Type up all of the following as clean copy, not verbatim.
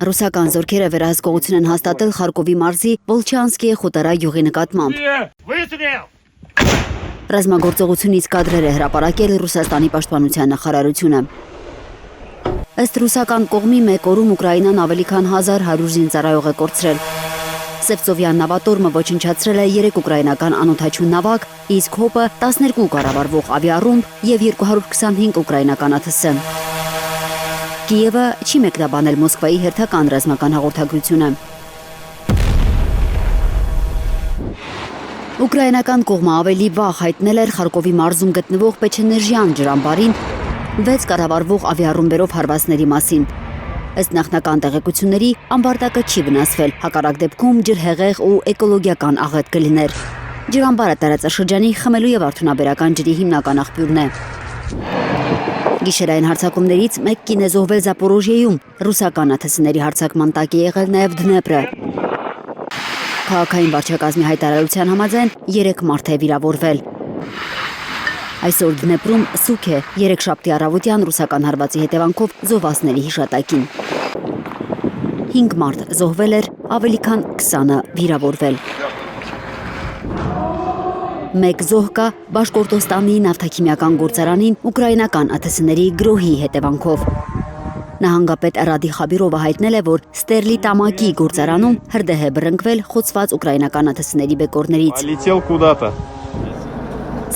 Ռուսական զորքերը վերահսկողություն են հաստատել Խարկովի մարզի Վոլչանսկի խոտարայ գյուղի նկատմամբ։ Ռազմագործողությունից կադրեր է հրապարակել Ռուսաստանի պաշտպանության նախարարությունը։ Ըստ ռուսական կողմի մեկ օրում Ուկրաինան ավելի քան 1100 զինծառայող է կորցրել։ Սևծովյան նավատորմը ոչնչացրել է 3 ուկրաինական անօդաչու նավակ, իսկ հոպը 12 կառավարվող ավիառումբ և 225 ուկրաինական ԱԹՍ։ Կիևը չի մեկնաբանել Մոսկվայի հերթական ռազմական հաղորդագրությունը։ Ուկրաինական կողմը ավելի վաղ հայտնել էր Խարկովի մարզում գտնվող Պեչեներժյան ջրամբարին 6 կառավարվող ավիառումբերով հարվածների մասին։ Ըստ նախնական տեղեկությունների, ամբարտակը չի վնասվել, հակառակ դեպքում ջրհեղեղ ու էկոլոգիական աղետ կլիներ։ Ջրամբարը տարածաշրջանի խմելու և արդյունաբերական ջրի հիմնական աղբյուրն է։ Գիշերային հարձակումներից մեկ կին է զոհվել Զապորոժիեում, ռուսական ԱԹՍ-ների հարձակման տակ է եղել նաև Դնեպրը։ Քաղաքային վարչակազմի հայտարարության համաձայն 3 մարդ է վիրավորվել։ Այսօր Դնեպրում սուգ է երեքշաբթի առավոտյան ռուսական հարվածի հետևանքով զոհվածների հիշատակին։ 5 մարդ զոհվել էր, ավելի քան 20-ը վիրավորվել։ Մեկ զոհ կա Բաշկորտոստանի նավթաքիմիական գործարանին ուկրաինական ԱԹՍ-ների գրոհի հետևանքով։ Նահանգապետ Ռադի Խաբիրովը հայտնել է, որ Ստերլի տամակի գործարանում հրդեհ է բռնկվել խոցված ուկրաինական ԱԹՍ-ների բեկորներից։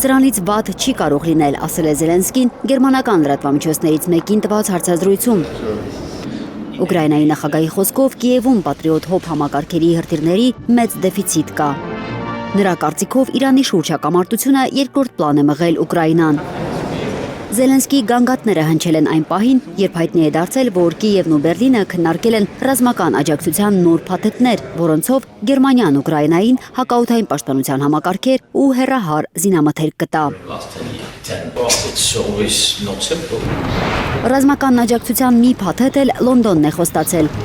Սրանից վատ չի կարող լինել, ասել է Զելենսկին գերմանական լրատվամիջոցներից մեկին տված հարցազրույցում։ Ուկրաինայի նախագահի խոսքով Կիևում Պատրիոտ հոպ համակարգերի հրթիռների մեծ դեֆիցիտ կա։ Նրա կարծիքով Իրանի շուրջ հակամարտությունը երկրորդ պլան է մղել Ուկրաինան։ Զելենսկիի գանգատները հնչել են այն պահին, երբ հայտնի է դարձել, որ Կիևն ու Բերլինը քննարկել են ռազմական աջակցության նոր փաթեթներ, որոնցով Գերմանիան Ուկրաինային հակաօդային պաշտպանության համակարգեր ու հեռահար զինամթերք կտա։ Ռազմական աջակցության մի փաթեթ էլ Լոնդոնն է խոստացել։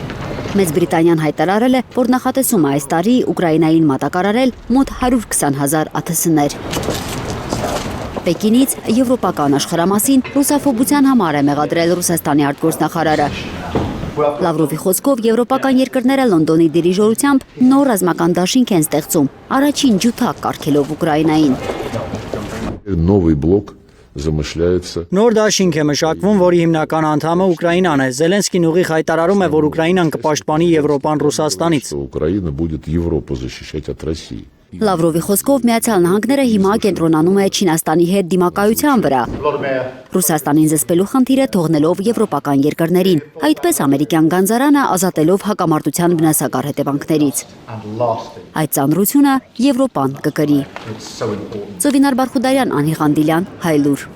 Մեծ Բրիտանիան հայտարարել է, որ նախատեսում է այս տարի Ուկրաինային մատակարարել մոտ 120,000 ԱԹՍ-ներ։ Պեկինից եվրոպական աշխարհամասին ռուսաֆոբության համար է մեղադրել Ռուսաստանի արտգործնախարարը։ Լավրովի խոսքով եվրոպական երկրները Լոնդոնի դիրիժորությամբ նոր ռազմական դաշինք են ստեղծում, առաջին ջութակ կարգելով Ուկրաինային։ Նոր դաշինք է մշակվում, որի հիմնական անդամը Ուկրաինան է։ Զելենսկին ուղիղ հայտարարում է, որ Ուկրաինան կպաշտպանի Եվրոպան Ռուսաստանից։ Լավրովի խոսքով Միացյալ Նահանգները հիմա կենտրոնանում է Չինաստանի հետ դիմակայության վրա, Ռուսաստանին զսպելու խնդիրը թողնելով եվրոպական երկրներին, այդպես ամերիկյան գանձարանը ազատելով հակամարտության վնասակար հետևանքներից։ Այդ ծանրությունը Եվրոպան կկրի։ Ծովինար Բարխուդարյան, Անի Ղանդիլյան, Հայլուր։